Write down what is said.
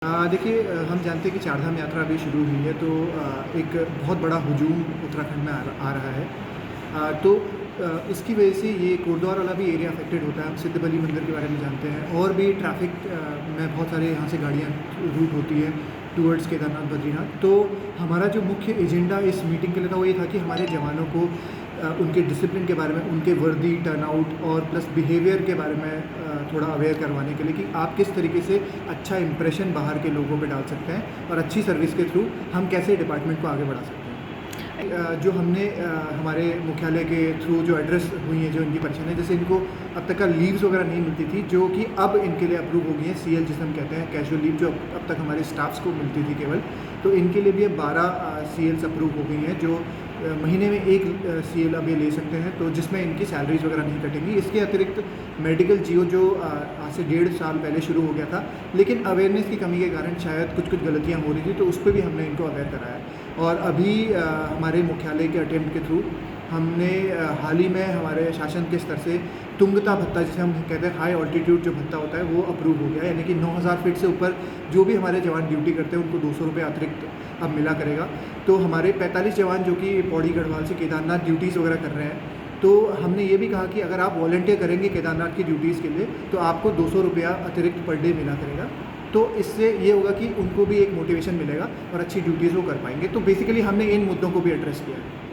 देखिए, हम जानते हैं कि चारधाम यात्रा अभी शुरू हुई है, तो एक बहुत बड़ा हुजूम उत्तराखंड में आ रहा है। इसकी वजह से ये कोटद्वार वाला भी एरिया अफेक्टेड होता है। हम सिद्ध बली मंदिर के बारे में जानते हैं और भी ट्रैफिक में बहुत सारे यहाँ से गाड़ियाँ रूट होती है टूवर्ड्स केदारनाथ, बद्रीनाथ। तो हमारा जो मुख्य एजेंडा इस मीटिंग के लिए था वो ये था कि हमारे जवानों को उनके डिसिप्लिन के बारे में, उनके वर्दी, टर्नआउट और प्लस बिहेवियर के बारे में थोड़ा अवेयर करवाने के लिए कि आप किस तरीके से अच्छा इंप्रेशन बाहर के लोगों पे डाल सकते हैं और अच्छी सर्विस के थ्रू हम कैसे डिपार्टमेंट को आगे बढ़ा सकते हैं। जो हमने हमारे मुख्यालय के थ्रू जो एड्रेस हुई है, जो इनकी परेशानी है, जैसे इनको अब तक का लीव्स वगैरह नहीं मिलती थी, जो कि अब इनके लिए अप्रूव हो गई है। CL जिसे हम कहते हैं, कैजुअल लीव, जो अब तक हमारे स्टाफ्स को मिलती थी केवल, तो इनके लिए भी अब 12 CLs अप्रूव हो गई हैं, जो महीने में एक CL अब ये ले सकते हैं, तो जिसमें इनकी सैलरीज वगैरह नहीं कटेंगी। इसके अतिरिक्त मेडिकल जियो जो आज से 1.5 साल पहले शुरू हो गया था, लेकिन अवेयरनेस की कमी के कारण शायद कुछ गलतियां हो रही थी, तो उस पर भी हमने इनको अवेयर कराया। और अभी हमारे मुख्यालय के अटेम्प्ट के थ्रू हमने हाल ही में हमारे शासन के स्तर से तुंगता भत्ता, जिसे हम कहते हैं हाई ऑल्टीट्यूड जो भत्ता होता है, वो अप्रूव हो गया है। यानी कि 9000 फीट से ऊपर जो भी हमारे जवान ड्यूटी करते हैं उनको 200 रुपये अतिरिक्त अब मिला करेगा। तो हमारे 45 जवान जो कि पौड़ी गढ़वाल से केदारनाथ ड्यूटीज़ वगैरह कर रहे हैं, तो हमने ये भी कहा कि अगर आप वॉलंटियर करेंगे केदारनाथ की ड्यूटीज़ के लिए, तो आपको 200 रुपया अतिरिक्त पर डे मिला करेगा। तो इससे ये होगा कि उनको भी एक मोटिवेशन मिलेगा और अच्छी ड्यूटीज़ वो कर पाएंगे। तो बेसिकली हमने इन मुद्दों को भी एड्रेस किया है।